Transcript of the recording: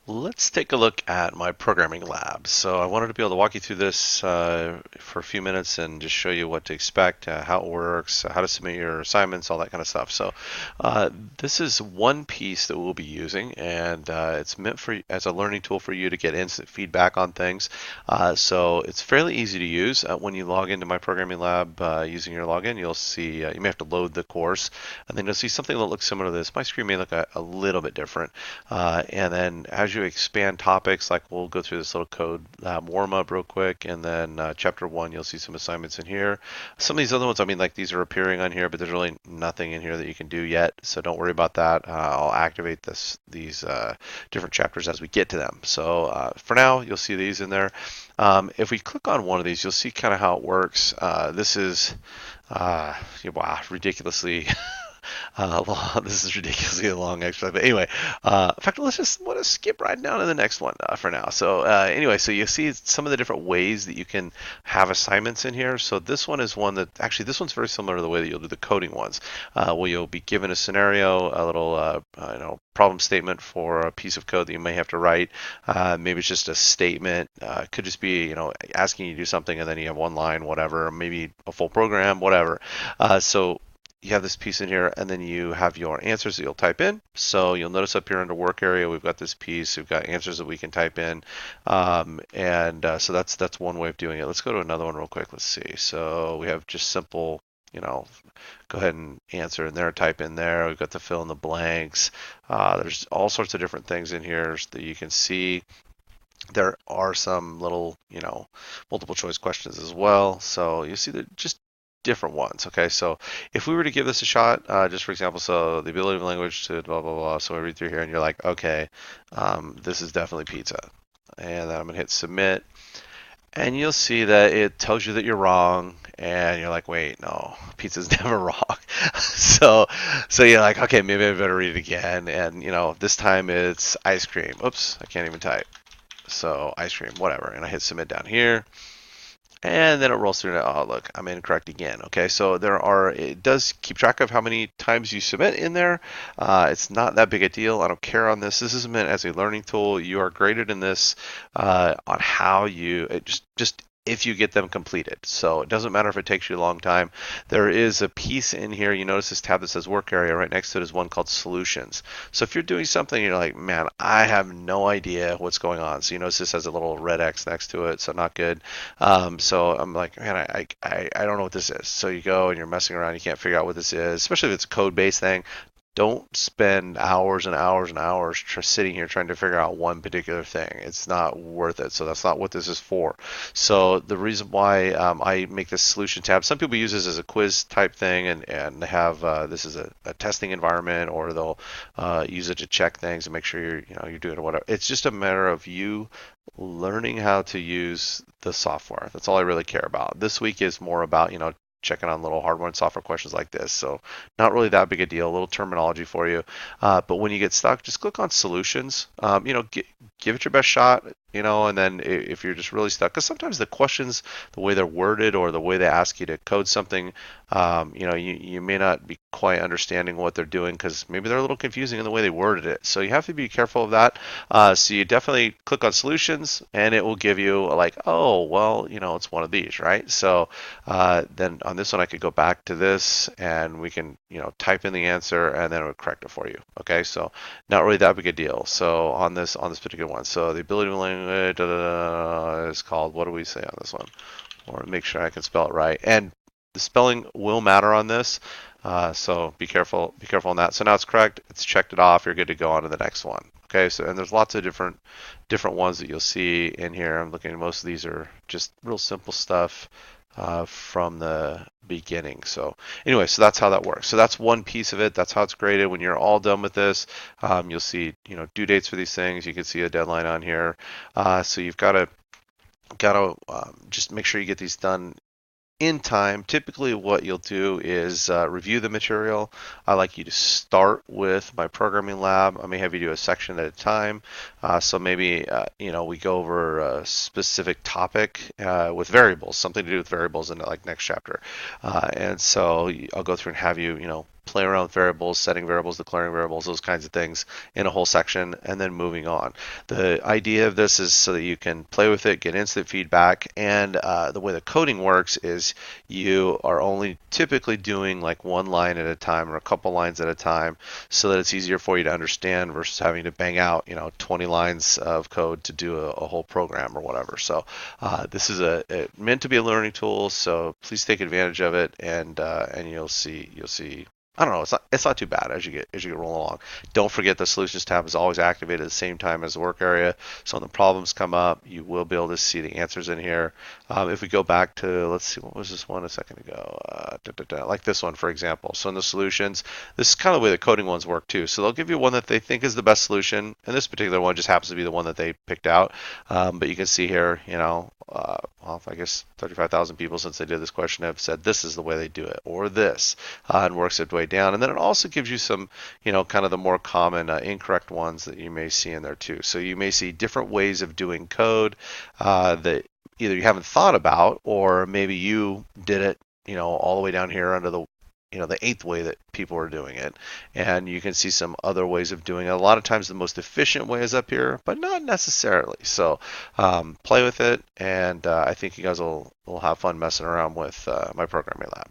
Let's take a look at my programming lab. So I wanted to be able to walk you through this for a few minutes and just show you what to expect, how it works, how to submit your assignments, all that kind of stuff. So uh, this is one piece that we'll be using, and it's meant for as a learning tool for you to get instant feedback on things. So it's fairly easy to use. When you log into my programming lab using your login, you'll see you may have to load the course, and then you'll see something that looks similar to this. My screen may look a little bit different. And then as you expand topics, like we'll go through this little code warm up real quick, and then chapter one, you'll see some assignments in here. Some of these other ones, I mean, like these are appearing on here, but there's really nothing in here that you can do yet, so don't worry about that. I'll activate these different chapters as we get to them. So for now, you'll see these in there. If we click on one of these, you'll see kind of how it works. This is wow, ridiculously this is ridiculously long, actually. But anyway, in fact, want to skip right down to the next one for now. So anyway, so you see some of the different ways that you can have assignments in here. So this one is one that actually this one's very similar to the way that you'll do the coding ones, where you'll be given a scenario, a little problem statement for a piece of code that you may have to write. Maybe it's just a statement. Could just be asking you to do something, and then you have one line, whatever. Maybe a full program, whatever. So you have this piece in here, and then you have your answers that you'll type in. So you'll notice up here under work area, we've got this piece. We've got answers that we can type in, and so that's one way of doing it. Let's go to another one real quick. Let's see. So we have just simple, go ahead and answer in there, type in there. We've got to fill in the blanks. There's all sorts of different things in here that you can see. There are some little, multiple choice questions as well. So you see that just different ones. Okay, so if we were to give this a shot, just for example, so the ability of language to blah blah blah. So I read through here, and you're like, okay, this is definitely pizza, and then I'm gonna hit submit, and you'll see that it tells you that you're wrong, and you're like, wait, no, pizza's never wrong. so so you're like, okay, maybe I better read it again, and this time it's ice cream. Oops, I can't even type. So ice cream, whatever, and I hit submit down here, and then it rolls through. Oh, look, I'm incorrect again. Okay, so it does keep track of how many times you submit in there. It's not that big a deal. I don't care on this. This is meant as a learning tool. You are graded in this on how just if you get them completed. So it doesn't matter if it takes you a long time. There is a piece in here. You notice this tab that says work area. Right next to it is one called solutions. So if you're doing something, you're like, man, I have no idea what's going on. So you notice this has a little red X next to it. So not good. So I'm like, man, I don't know what this is. So you go and you're messing around, you can't figure out what this is, especially if it's a code-based thing. Don't spend hours and hours and hours sitting here trying to figure out one particular thing. It's not worth it. So that's not what this is for. So the reason why I make this solution tab, some people use this as a quiz type thing, and have this is a testing environment, or they'll use it to check things and make sure you're doing whatever. It's just a matter of you learning how to use the software. That's all I really care about. This week is more about checking on little hardware and software questions like this. So not really that big a deal, a little terminology for you. But when you get stuck, just click on solutions. Give it your best shot, and then if you're just really stuck, because sometimes the questions, the way they're worded or the way they ask you to code something, you may not be quite understanding what they're doing because maybe they're a little confusing in the way they worded it. So you have to be careful of that. So you definitely click on solutions, and it will give you like, oh, well, it's one of these, right? So then on this one, I could go back to this, and we can, type in the answer, and then it would correct it for you. Okay, so not really that big a deal. So on this particular one, so the ability of language is called, what do we say on this one? Or make sure I can spell it right. And the spelling will matter on this, so be careful. Be careful on that. So now it's correct. It's checked it off. You're good to go on to the next one. Okay. So and there's lots of different ones that you'll see in here. I'm looking at most of these are just real simple stuff from the beginning. So anyway, so that's how that works. So that's one piece of it. That's how it's graded. When you're all done with this, you'll see due dates for these things. You can see a deadline on here. So you've got to just make sure you get these done in time. Typically what you'll do is review the material. I like you to start with my programming lab. I may have you do a section at a time. So maybe we go over a specific topic with variables, something to do with variables in the next chapter. And so I'll go through and have you play around with variables, setting variables, declaring variables, those kinds of things in a whole section, and then moving on. The idea of this is so that you can play with it, get instant feedback, and the way the coding works is you are only typically doing like one line at a time or a couple lines at a time, so that it's easier for you to understand versus having to bang out 20 lines of code to do a whole program or whatever. So this is meant to be a learning tool, so please take advantage of it, and you'll see. I don't know. It's not too bad as you get rolling along. Don't forget the solutions tab is always activated at the same time as the work area. So when the problems come up, you will be able to see the answers in here. If we go back to, let's see, what was this one a second ago? Like this one, for example. So in the solutions, this is kind of the way the coding ones work too. So they'll give you one that they think is the best solution, and this particular one just happens to be the one that they picked out. But you can see here, well, I guess 35,000 people since they did this question have said this is the way they do it, or this, and works its way down. And then it also gives you some, kind of the more common incorrect ones that you may see in there too. So you may see different ways of doing code that either you haven't thought about, or maybe you did it, all the way down here under the eighth way that people are doing it. And you can see some other ways of doing it. A lot of times the most efficient way is up here, but not necessarily. So play with it, and I think you guys will have fun messing around with my programming lab.